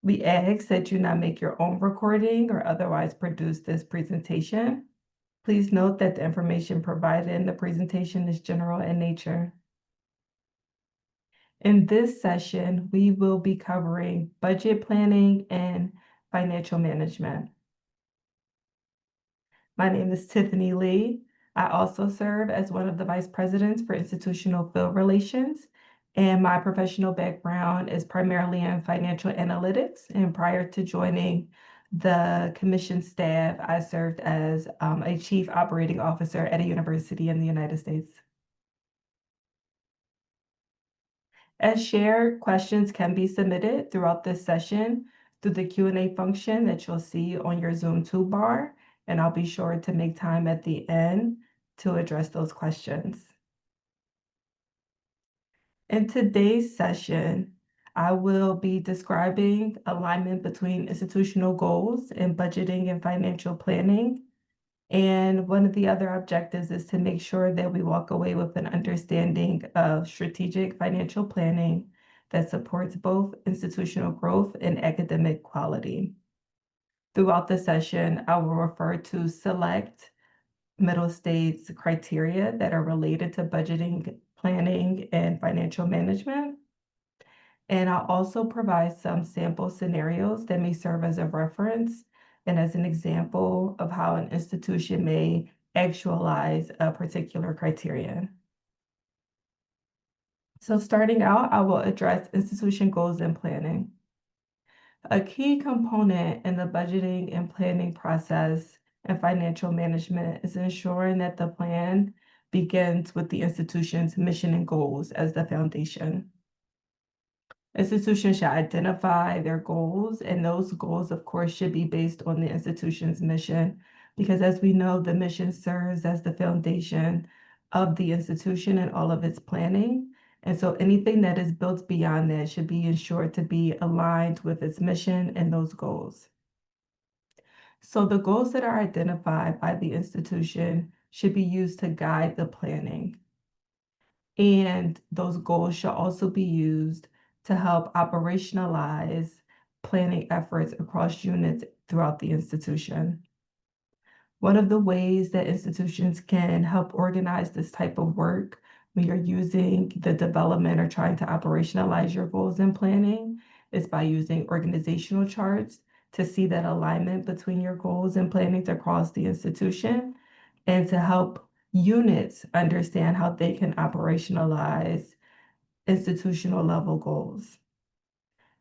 We ask that you not make your own recording or otherwise produce this presentation. Please note that the information provided in the presentation is general in nature. In this session, we will be covering budget planning and financial management. My name is Tiffany Lee. I also serve as one of the vice presidents for institutional field relations, and my professional background is primarily in financial analytics. And prior to joining the commission staff, I served as a chief operating officer at a university in the United States. As shared, questions can be submitted throughout this session through the Q&A function that you'll see on your Zoom toolbar, and I'll be sure to make time at the end to address those questions. In today's session, I will be describing alignment between institutional goals and budgeting and financial planning. And one of the other objectives is to make sure that we walk away with an understanding of strategic financial planning that supports both institutional growth and academic quality. Throughout the session, I will refer to select Middle States criteria that are related to budgeting, planning, and financial management. And I'll also provide some sample scenarios that may serve as a reference and as an example of how an institution may actualize a particular criterion. So starting out, I will address institution goals and planning. A key component in the budgeting and planning process and financial management is ensuring that the plan begins with the institution's mission and goals as the foundation. Institutions should identify their goals, and those goals, of course, should be based on the institution's mission, because as we know, the mission serves as the foundation of the institution and all of its planning. And so anything that is built beyond that should be ensured to be aligned with its mission and those goals. So the goals that are identified by the institution should be used to guide the planning. And those goals should also be used to help operationalize planning efforts across units throughout the institution. One of the ways that institutions can help organize this type of work when you're using the development or trying to operationalize your goals and planning is by using organizational charts to see that alignment between your goals and plannings across the institution, and to help units understand how they can operationalize institutional level goals.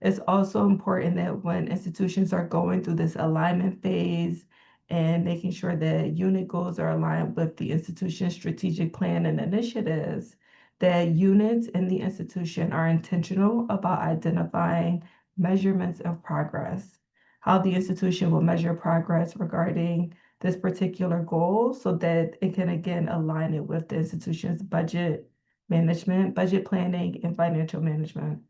It's also important that when institutions are going through this alignment phase and making sure that unit goals are aligned with the institution's strategic plan and initiatives, that units in the institution are intentional about identifying measurements of progress, how the institution will measure progress regarding this particular goal so that it can again align it with the institution's budget management, budget planning, and financial management.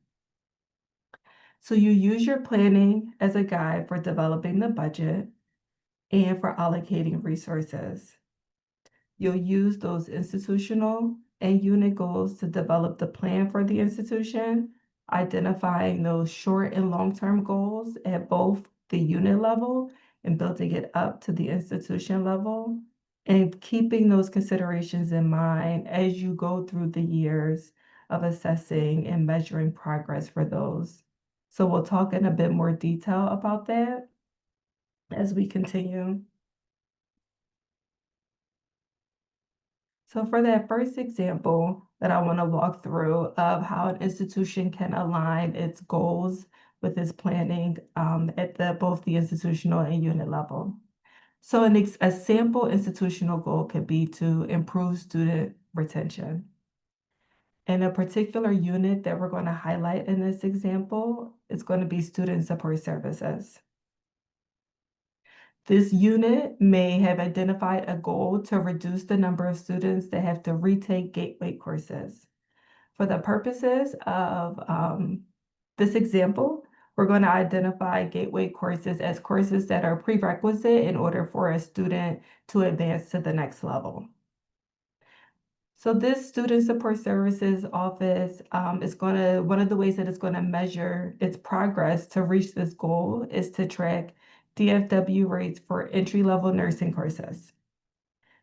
So you use your planning as a guide for developing the budget and for allocating resources. You'll use those institutional and unit goals to develop the plan for the institution, identifying those short and long-term goals at both the unit level and building it up to the institution level, and keeping those considerations in mind as you go through the years of assessing and measuring progress for those. So we'll talk in a bit more detail about that as we continue. So for that first example that I want to walk through of how an institution can align its goals with its planning at both the institutional and unit level. So a sample institutional goal could be to improve student retention. And a particular unit that we're going to highlight in this example is going to be student support services. This unit may have identified a goal to reduce the number of students that have to retake gateway courses. For the purposes of this example, we're going to identify gateway courses as courses that are prerequisite in order for a student to advance to the next level. So this Student Support Services Office is one of the ways that it's going to measure its progress to reach this goal is to track DFW rates for entry-level nursing courses.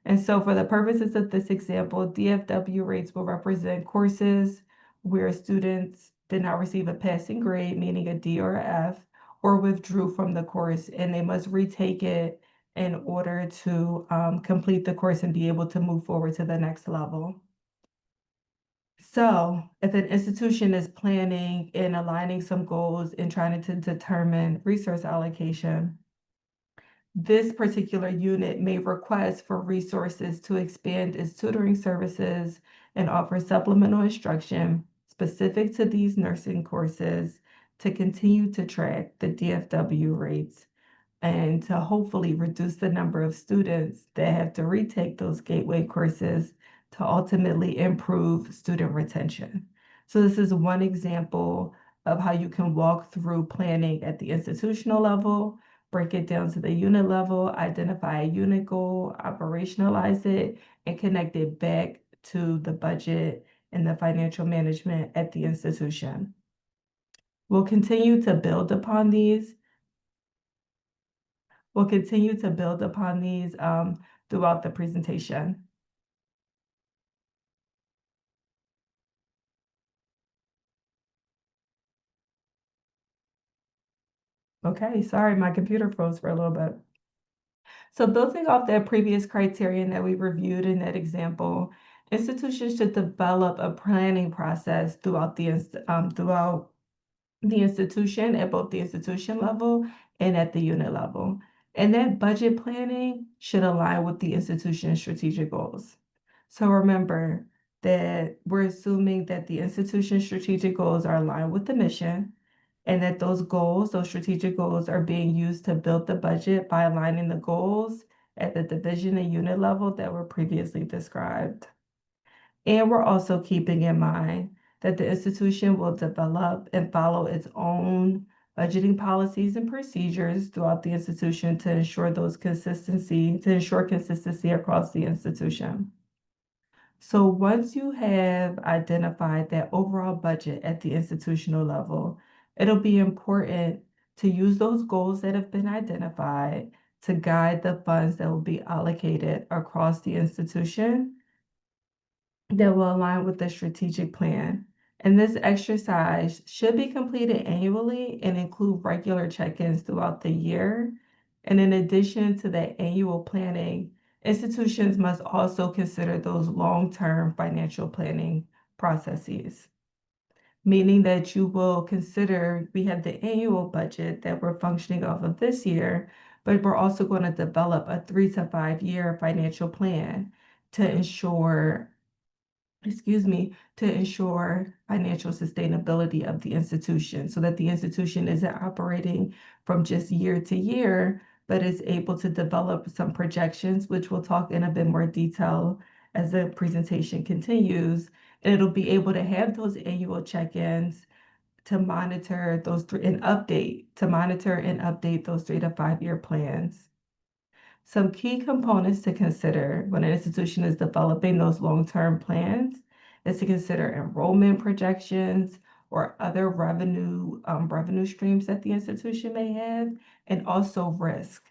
And so for the purposes of this example, DFW rates will represent courses where students did not receive a passing grade, meaning a D or a F, or withdrew from the course, and they must retake it in order to complete the course and be able to move forward to the next level. So if an institution is planning and aligning some goals and trying to determine resource allocation, this particular unit may request for resources to expand its tutoring services and offer supplemental instruction specific to these nursing courses to continue to track the DFW rates and to hopefully reduce the number of students that have to retake those gateway courses to ultimately improve student retention. So this is one example of how you can walk through planning at the institutional level, break it down to the unit level, identify a unit goal, operationalize it, and connect it back to the budget and the financial management at the institution. We'll continue to build upon these We'll continue to build upon these throughout the presentation. Okay, sorry, my computer froze for a little bit. So building off that previous criterion that we reviewed in that example, institutions should develop a planning process throughout the institution at both the institution level and at the unit level. And that budget planning should align with the institution's strategic goals. So remember that we're assuming that the institution's strategic goals are aligned with the mission and that those strategic goals are being used to build the budget by aligning the goals at the division and unit level that were previously described. And we're also keeping in mind that the institution will develop and follow its own budgeting policies and procedures throughout the institution to ensure consistency across the institution. So once you have identified that overall budget at the institutional level, it'll be important to use those goals that have been identified to guide the funds that will be allocated across the institution that will align with the strategic plan. And this exercise should be completed annually and include regular check-ins throughout the year. And in addition to that annual planning, institutions must also consider those long-term financial planning processes, meaning that you will consider we have the annual budget that we're functioning off of this year, but we're also going to develop a 3 to 5 year financial plan to ensure to ensure financial sustainability of the institution so that the institution isn't operating from just year to year, but is able to develop some projections, which we'll talk in a bit more detail as the presentation continues. And it'll be able to have those annual check-ins to monitor and update those 3 to 5 year plans. Some key components to consider when an institution is developing those long-term plans is to consider enrollment projections or other revenue streams that the institution may have, and also risk.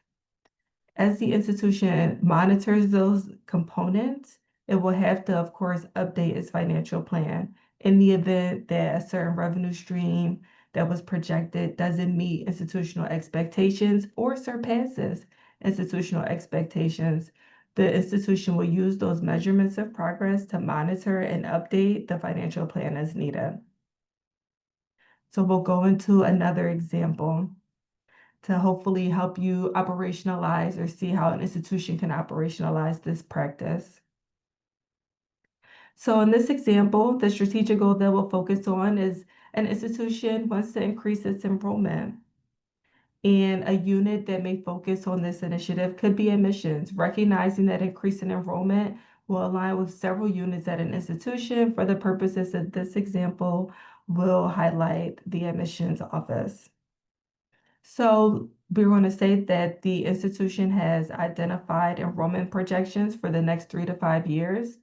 As the institution monitors those components, it will have to, of course, update its financial plan in the event that a certain revenue stream that was projected doesn't meet institutional expectations or surpasses institutional expectations. The institution will use those measurements of progress to monitor and update the financial plan as needed. So we'll go into another example to hopefully help you operationalize or see how an institution can operationalize this practice. So in this example, the strategic goal that we'll focus on is an institution wants to increase its enrollment. And a unit that may focus on this initiative could be admissions, recognizing that increase in enrollment will align with several units at an institution. For the purposes of this example, we'll highlight the admissions office. So we're going to say that the institution has identified enrollment projections for the next 3 to 5 years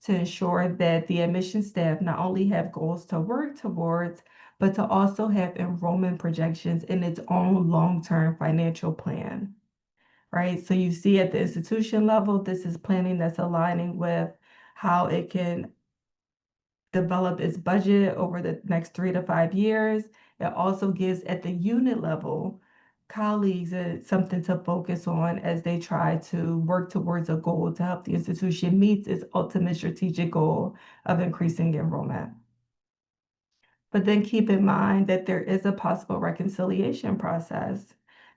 to ensure that the admission staff not only have goals to work towards, but to also have enrollment projections in its own long-term financial plan, right? So you see at the institution level, this is planning that's aligning with how it can develop its budget over the next 3 to 5 years. It also gives at the unit level colleagues something to focus on as they try to work towards a goal to help the institution meet its ultimate strategic goal of increasing enrollment. But then keep in mind that there is a possible reconciliation process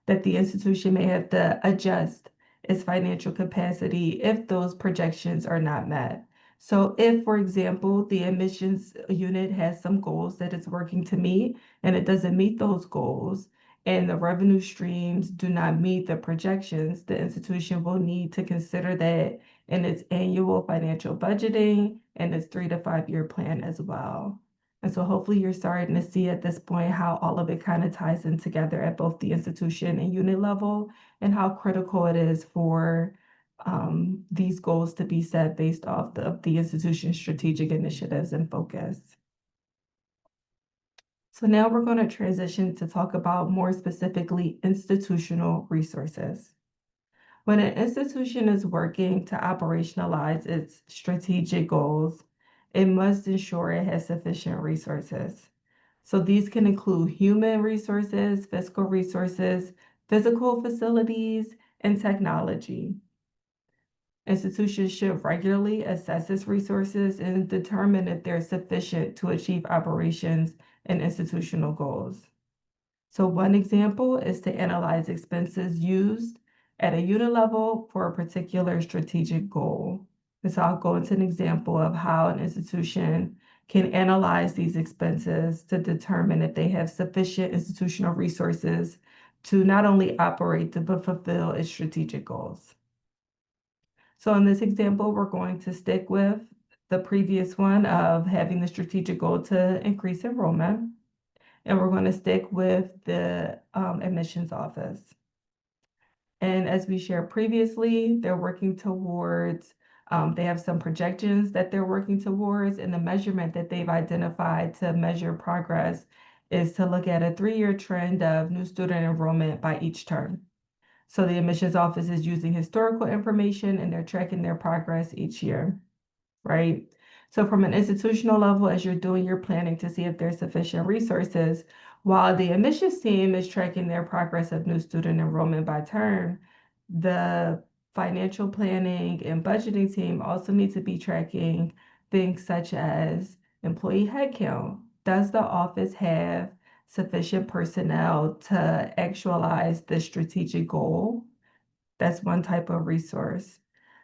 that the institution may have to adjust its financial capacity if those projections are not met. So if, for example, the admissions unit has some goals that it's working to meet and it doesn't meet those goals, and the revenue streams do not meet the projections, the institution will need to consider that in its annual financial budgeting and its 3 to 5 year plan as well. And so hopefully you're starting to see at this point how all of it kind of ties in together at both the institution and unit level, and how critical it is for these goals to be set based off the institution's strategic initiatives and focus. So now we're going to transition to talk about more specifically institutional resources. When an institution is working to operationalize its strategic goals, it must ensure it has sufficient resources. So these can include human resources, fiscal resources, physical facilities, and technology. Institutions should regularly assess its resources and determine if they're sufficient to achieve operations and institutional goals. So one example is to analyze expenses used at a unit level for a particular strategic goal. And so I'll go into an example of how an institution can analyze these expenses to determine if they have sufficient institutional resources to not only operate but fulfill its strategic goals. So in this example, we're going to stick with the previous one of having the strategic goal to increase enrollment. And we're going to stick with the admissions office. And as we shared previously, they're working towards, they have some projections that they're working towards, and the measurement that they've identified to measure progress is to look at a 3-year trend of new student enrollment by each term. So the admissions office is using historical information and they're tracking their progress each year, right? So from an institutional level, as you're doing your planning to see if there's sufficient resources, while the admissions team is tracking their progress of new student enrollment by term, the financial planning and budgeting team also need to be tracking things such as employee headcount. Does the office have sufficient personnel to actualize the strategic goal? That's one type of resource.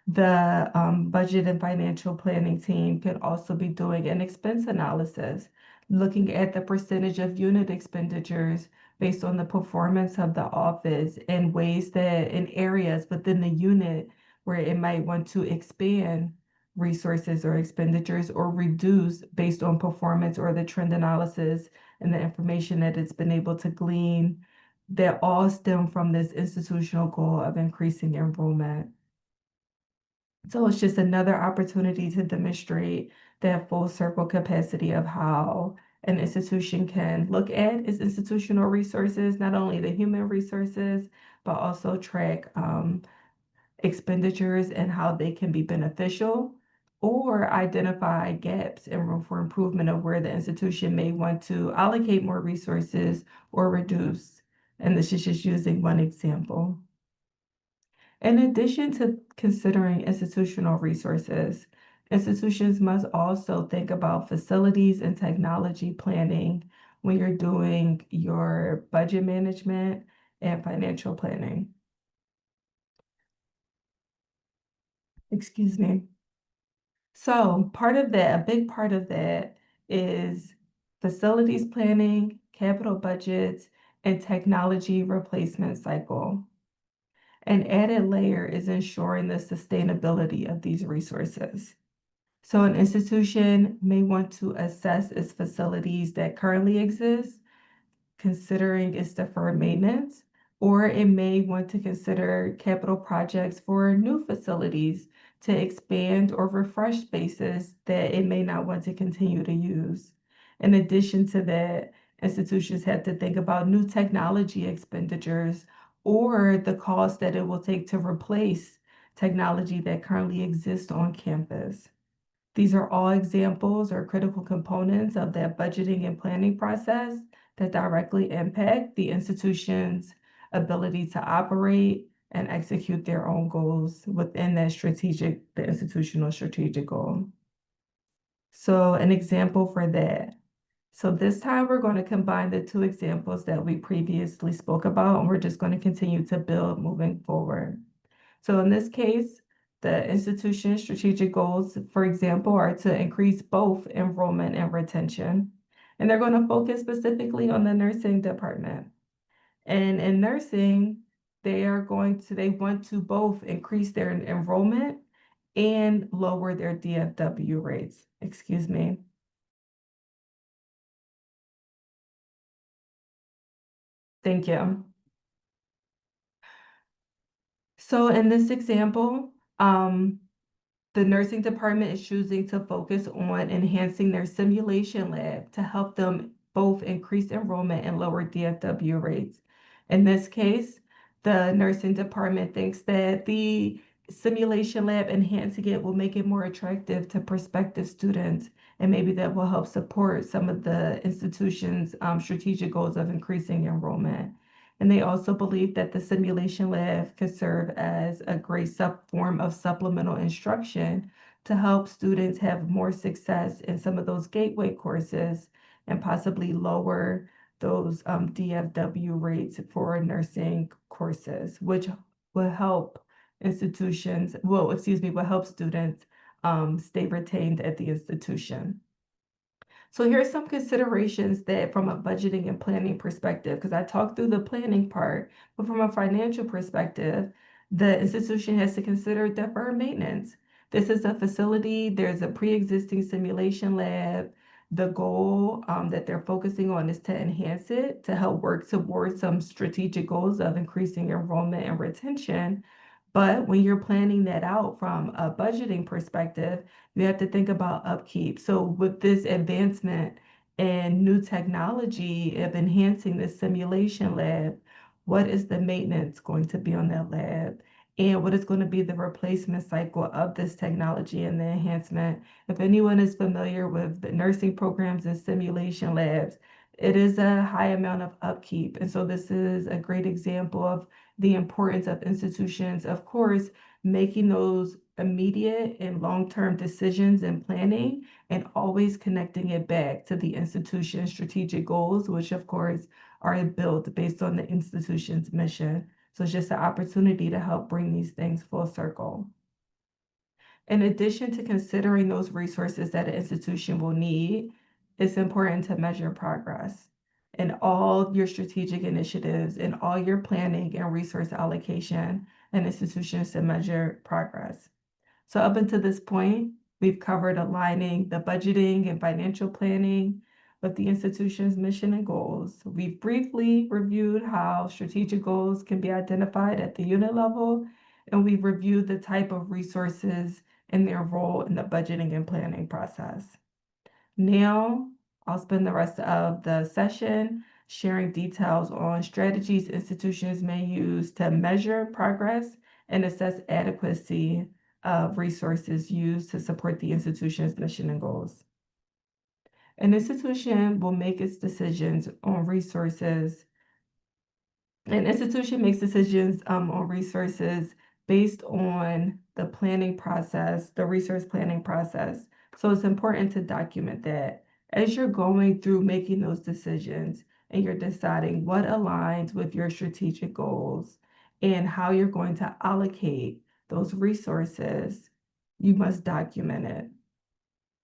The budget and financial planning team can also be doing an expense analysis, looking at the percentage of unit expenditures based on the performance of the office and ways that in areas within the unit where it might want to expand resources or expenditures or reduce based on performance or the trend analysis and the information that it's been able to glean, that all stem from this institutional goal of increasing enrollment. So it's just another opportunity to demonstrate that full circle capacity of how an institution can look at its institutional resources, not only the human resources, but also track expenditures and how they can be beneficial, or identify gaps and room for improvement of where the institution may want to allocate more resources or reduce. And this is just using one example. In addition to considering institutional resources, institutions must also think about facilities and technology planning when you're doing your budget management and financial planning. Excuse me. So part of that, a big part of that is facilities planning, capital budgets, and technology replacement cycle. An added layer is ensuring the sustainability of these resources. So an institution may want to assess its facilities that currently exist, considering its deferred maintenance, or it may want to consider capital projects for new facilities to expand or refresh spaces that it may not want to continue to use. In addition to that, institutions have to think about new technology expenditures or the cost that it will take to replace technology that currently exists on campus. These are all examples or critical components of that budgeting and planning process that directly impact the institution's ability to operate and execute their own goals within the institutional strategic goal. So an example for that. So this time we're going to combine the two examples that we previously spoke about, and we're just going to continue to build moving forward. So in this case, the institution's strategic goals, for example, are to increase both enrollment and retention. And they're going to focus specifically on the nursing department. And in nursing, they want to both increase their enrollment and lower their DFW rates. Excuse me. Thank you. So in this example, the nursing department is choosing to focus on enhancing their simulation lab to help them both increase enrollment and lower DFW rates. In this case, the nursing department thinks that the simulation lab enhancing it will make it more attractive to prospective students, and maybe that will help support some of the institution's strategic goals of increasing enrollment. And they also believe that the simulation lab could serve as a great form of supplemental instruction to help students have more success in some of those gateway courses and possibly lower those DFW rates for nursing courses, which will help will help students stay retained at the institution. So here are some considerations that from a budgeting and planning perspective, because I talked through the planning part, but from a financial perspective, the institution has to consider deferred maintenance. This is a facility, there's a pre-existing simulation lab. The goal that they're focusing on is to enhance it, to help work towards some strategic goals of increasing enrollment and retention. But when you're planning that out from a budgeting perspective, you have to think about upkeep. So with this advancement and new technology of enhancing the simulation lab, what is the maintenance going to be on that lab? And what is going to be the replacement cycle of this technology and the enhancement? If anyone is familiar with the nursing programs and simulation labs, it is a high amount of upkeep. And so this is a great example of the importance of institutions, of course, making those immediate and long-term decisions and planning, and always connecting it back to the institution's strategic goals, which of course are built based on the institution's mission. So it's just an opportunity to help bring these things full circle. In addition to considering those resources that an institution will need, it's important to measure progress in all your strategic initiatives, in all your planning and resource allocation, and institutions to measure progress. So up until this point, we've covered aligning the budgeting and financial planning with the institution's mission and goals. We've briefly reviewed how strategic goals can be identified at the unit level, and we've reviewed the type of resources and their role in the budgeting and planning process. Now, I'll spend the rest of the session sharing details on strategies institutions may use to measure progress and assess adequacy of resources used to support the institution's mission and goals. An institution will make its decisions on resources. An institution makes decisions on resources based on the planning process, the resource planning process. So it's important to document that as you're going through making those decisions and you're deciding what aligns with your strategic goals and how you're going to allocate those resources, you must document it.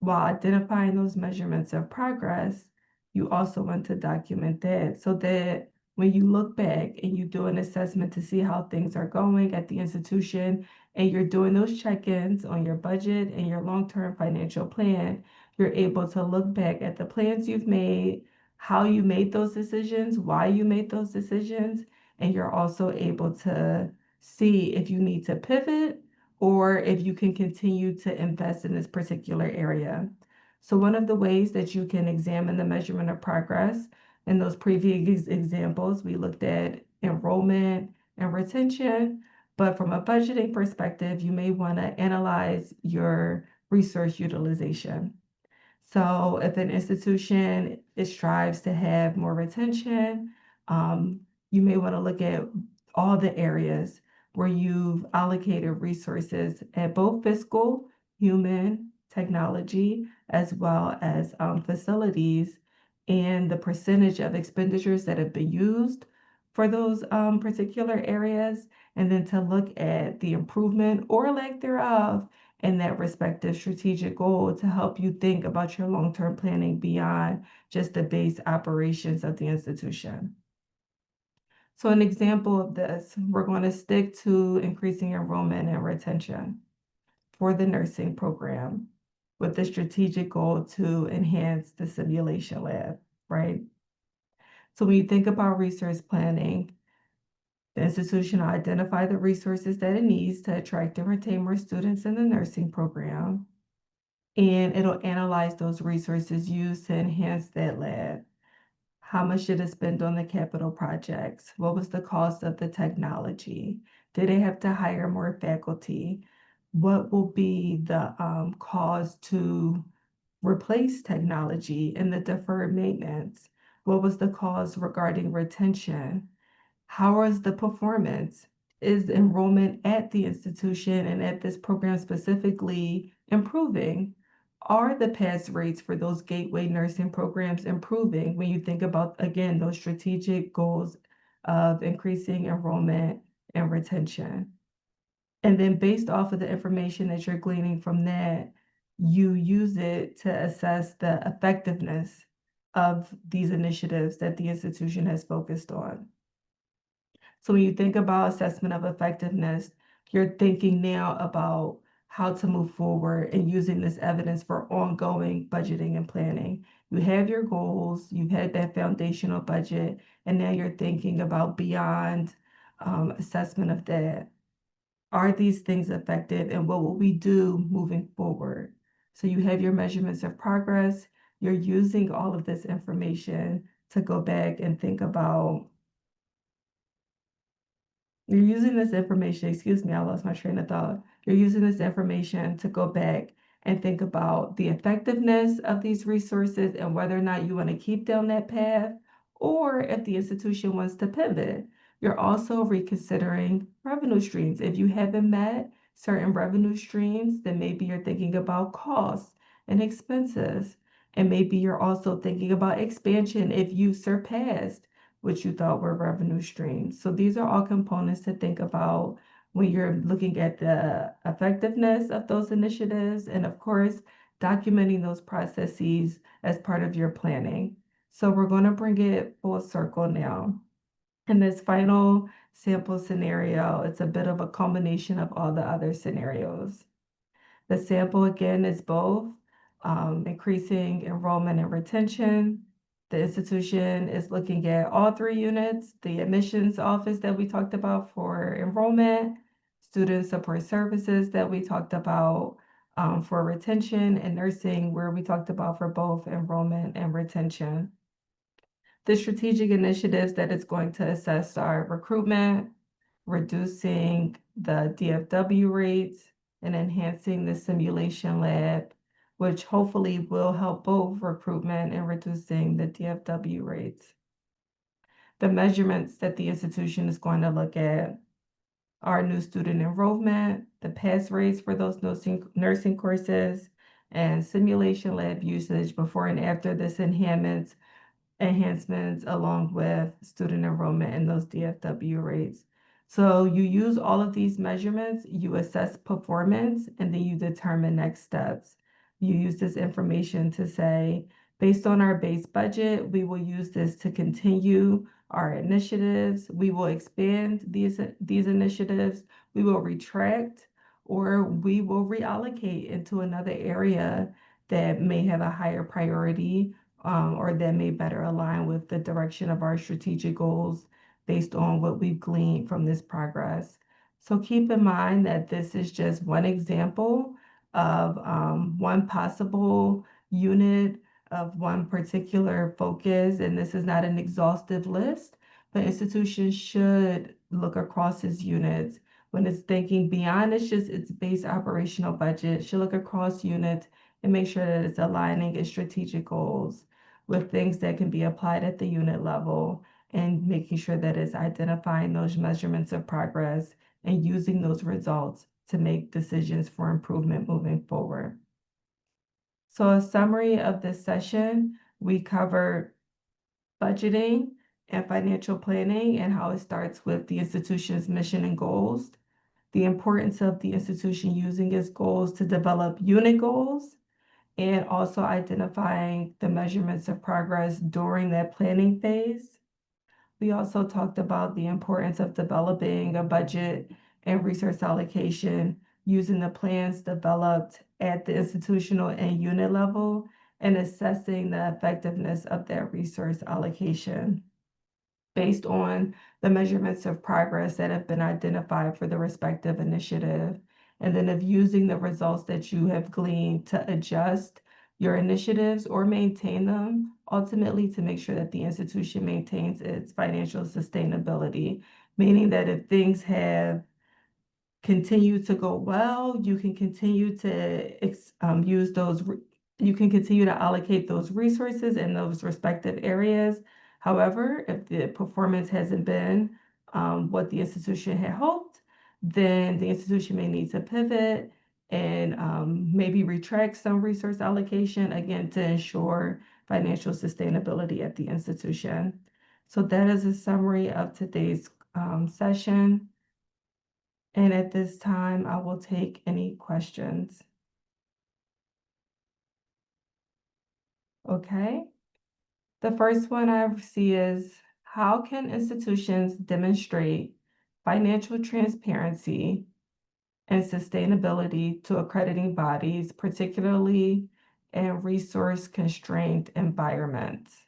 While identifying those measurements of progress, you also want to document that so that when you look back and you do an assessment to see how things are going at the institution and you're doing those check-ins on your budget and your long-term financial plan, you're able to look back at the plans you've made, how you made those decisions, why you made those decisions, and you're also able to see if you need to pivot or if you can continue to invest in this particular area. So one of the ways that you can examine the measurement of progress in those previous examples, we looked at enrollment and retention, but from a budgeting perspective, you may want to analyze your resource utilization. So if an institution it strives to have more retention, um, you may want to look at all the areas where you've allocated resources at both fiscal, human, technology, as well as facilities, and the percentage of expenditures that have been used for those particular areas, and then to look at the improvement or lack thereof in that respective strategic goal to help you think about your long-term planning beyond just the base operations of the institution. So an example of this, we're going to stick to increasing enrollment and retention for the nursing program with the strategic goal to enhance the simulation lab, right? So when you think about resource planning, the institution will identify the resources that it needs to attract and retain more students in the nursing program, and it'll analyze those resources used to enhance that lab. How much did it spend on the capital projects? What was the cost of the technology? Did they have to hire more faculty? What will be the cost to replace technology and the deferred maintenance? What was the cost regarding retention? How is the performance? Is the enrollment at the institution and at this program specifically improving? Are the pass rates for those gateway nursing programs improving when you think about, again, those strategic goals of increasing enrollment and retention? And then based off of the information that you're gleaning from that, you use it to assess the effectiveness of these initiatives that the institution has focused on. So when you think about assessment of effectiveness, you're thinking now about how to move forward and using this evidence for ongoing budgeting and planning. You have your goals, you've had that foundational budget, and now you're thinking about beyond assessment of that. Are these things effective and what will we do moving forward? So you have your measurements of progress. You're using all of this information to go back and think about you're using this information, excuse me, I lost my train of thought. You're using this information to go back and think about the effectiveness of these resources and whether or not you want to keep down that path or if the institution wants to pivot. You're also reconsidering revenue streams. If you haven't met certain revenue streams, then maybe you're thinking about costs and expenses. And maybe you're also thinking about expansion if you've surpassed which you thought were revenue streams. So these are all components to think about when you're looking at the effectiveness of those initiatives, and of course, documenting those processes as part of your planning. So we're going to bring it full circle now. In this final sample scenario, it's a bit of a combination of all the other scenarios. The sample again is both increasing enrollment and retention. The institution is looking at all three units, the admissions office that we talked about for enrollment, student support services that we talked about for retention, and nursing where we talked about for both enrollment and retention. The strategic initiatives that it's going to assess are recruitment, reducing the DFW rates, and enhancing the simulation lab, which hopefully will help both recruitment and reducing the DFW rates. The measurements that the institution is going to look at are new student enrollment, the pass rates for those nursing courses, and simulation lab usage before and after this enhancements along with student enrollment and those DFW rates. So you use all of these measurements, you assess performance, and then you determine next steps. You use this information to say, based on our base budget, we will use this to continue our initiatives. We will expand these initiatives. We will retract or we will reallocate into another area that may have a higher priority or that may better align with the direction of our strategic goals based on what we've gleaned from this progress. So keep in mind that this is just one example of one possible unit of one particular focus, and this is not an exhaustive list, but institutions should look across its units when it's thinking beyond it's just its base operational budget, should look across units and make sure that it's aligning its strategic goals with things that can be applied at the unit level and making sure that it's identifying those measurements of progress and using those results to make decisions for improvement moving forward. So a summary of this session, we covered budgeting and financial planning and how it starts with the institution's mission and goals, the importance of the institution using its goals to develop unit goals, and also identifying the measurements of progress during that planning phase. We also talked about the importance of developing a budget and resource allocation using the plans developed at the institutional and unit level and assessing the effectiveness of that resource allocation based on the measurements of progress that have been identified for the respective initiative, and then of using the results that you have gleaned to adjust your initiatives or maintain them, ultimately to make sure that the institution maintains its financial sustainability, meaning that if things have continue to go well, you can continue to use those, you can continue to allocate those resources in those respective areas. However, if the performance hasn't been what the institution had hoped, then the institution may need to pivot and maybe retract some resource allocation, again, to ensure financial sustainability at the institution. So that is a summary of today's session. And at this time, I will take any questions. Okay. The first one I see is, how can institutions demonstrate financial transparency and sustainability to accrediting bodies, particularly in resource-constrained environments?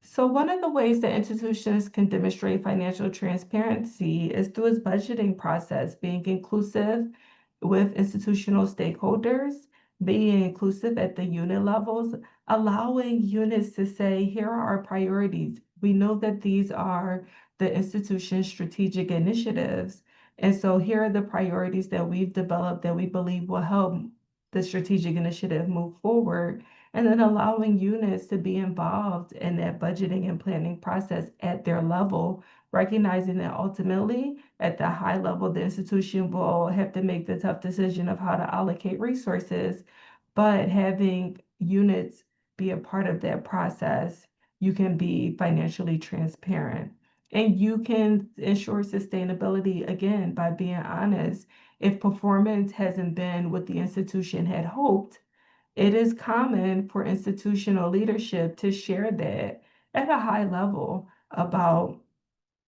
So one of the ways that institutions can demonstrate financial transparency is through its budgeting process, being inclusive with institutional stakeholders, being inclusive at the unit levels, allowing units to say, here are our priorities. We know that these are the institution's strategic initiatives. And so here are the priorities that we've developed that we believe will help the strategic initiative move forward, and then allowing units to be involved in that budgeting and planning process at their level, recognizing that ultimately at the high level, the institution will have to make the tough decision of how to allocate resources, but having units be a part of that process, you can be financially transparent. And you can ensure sustainability again by being honest. If performance hasn't been what the institution had hoped, it is common for institutional leadership to share that at a high level about,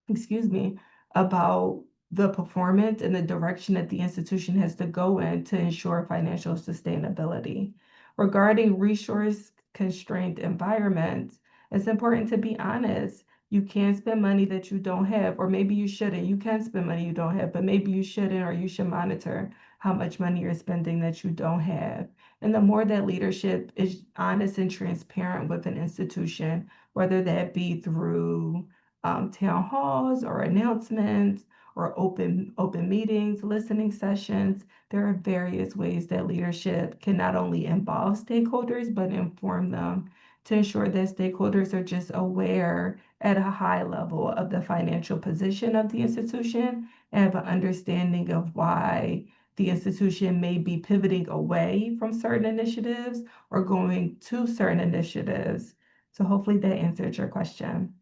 excuse me, about the performance and the direction that the institution has to go in to ensure financial sustainability. Regarding resource constrained environments, it's important to be honest. You can't spend money that you don't have, or maybe you shouldn't. You can spend money you don't have, but maybe you shouldn't, or you should monitor how much money you're spending that you don't have. And the more that leadership is honest and transparent with an institution, whether that be through town halls or announcements or open meetings, listening sessions. There are various ways that leadership can not only involve stakeholders, but inform them to ensure that stakeholders are just aware at a high level of the financial position of the institution and have an understanding of why the institution may be pivoting away from certain initiatives or going to certain initiatives. So hopefully that answered your question.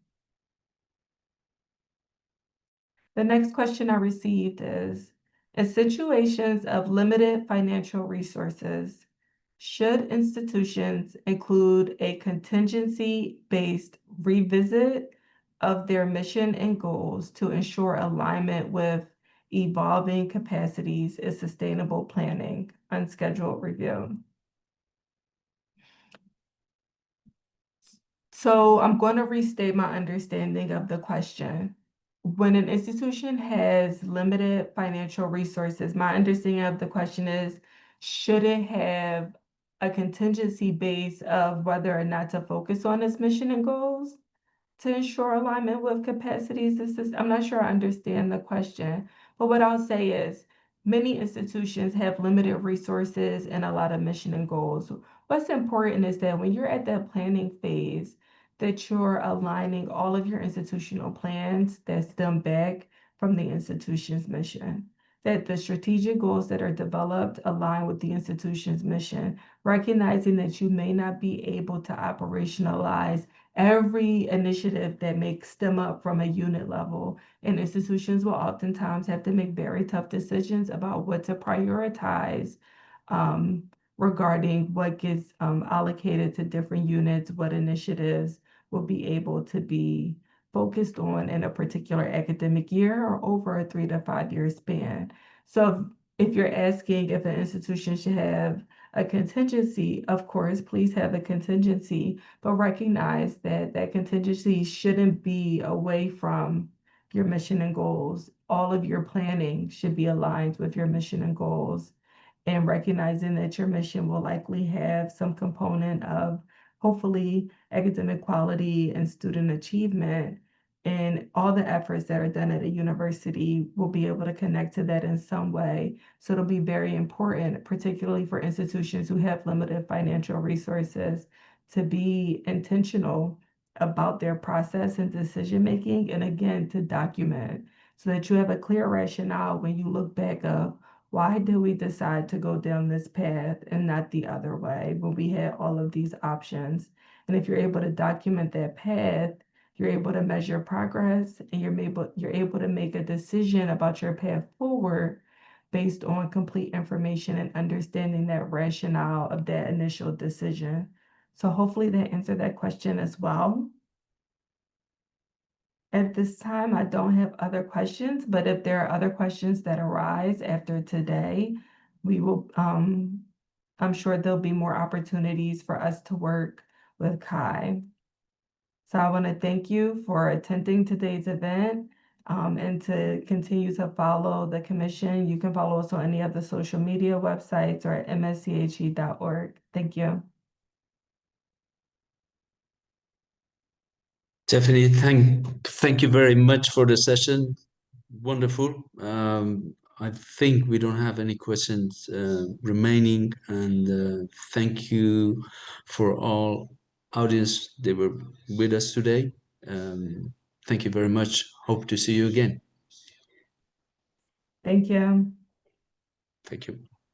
The next question I received is, in situations of limited financial resources, should institutions include a contingency-based revisit of their mission and goals to ensure alignment with evolving capacities and sustainable planning? Unscheduled review. So I'm going to restate my understanding of the question. When an institution has limited financial resources, my understanding of the question is, should it have a contingency base of whether or not to focus on its mission and goals to ensure alignment with capacities? I'm not sure I understand the question, but what I'll say is many institutions have limited resources and a lot of mission and goals. What's important is that when you're at that planning phase, that you're aligning all of your institutional plans that stem back from the institution's mission, that the strategic goals that are developed align with the institution's mission, recognizing that you may not be able to operationalize every initiative that makes stem up from a unit level. And institutions will oftentimes have to make very tough decisions about what to prioritize um, regarding what gets allocated to different units, what initiatives will be able to be focused on in a particular academic year or over a 3 to 5 year span. So if you're asking if an institution should have a contingency, of course, please have a contingency, but recognize that that contingency shouldn't be away from your mission and goals. All of your planning should be aligned with your mission and goals, and recognizing that your mission will likely have some component of hopefully academic quality and student achievement. And all the efforts that are done at a university will be able to connect to that in some way. So it'll be very important, particularly for institutions who have limited financial resources, to be intentional about their process and decision making, and again, to document so that you have a clear rationale when you look back of why did we decide to go down this path and not the other way when we had all of these options. And if you're able to document that path, you're able to measure progress, and you're able to make a decision about your path forward based on complete information and understanding that rationale of that initial decision. So hopefully that answered that question as well. At this time, I don't have other questions, but if there are other questions that arise after today, we will, I'm sure there'll be more opportunities for us to work with KAAE. So I want to thank you for attending today's event, and to continue to follow the commission. You can follow us on any of the social media websites or at msche.org. Thank you. Definitely. Thank you very much for the session. Wonderful. I think we don't have any questions remaining, and thank you for all audience that were with us today. Thank you very much. Hope to see you again. Thank you. Thank you.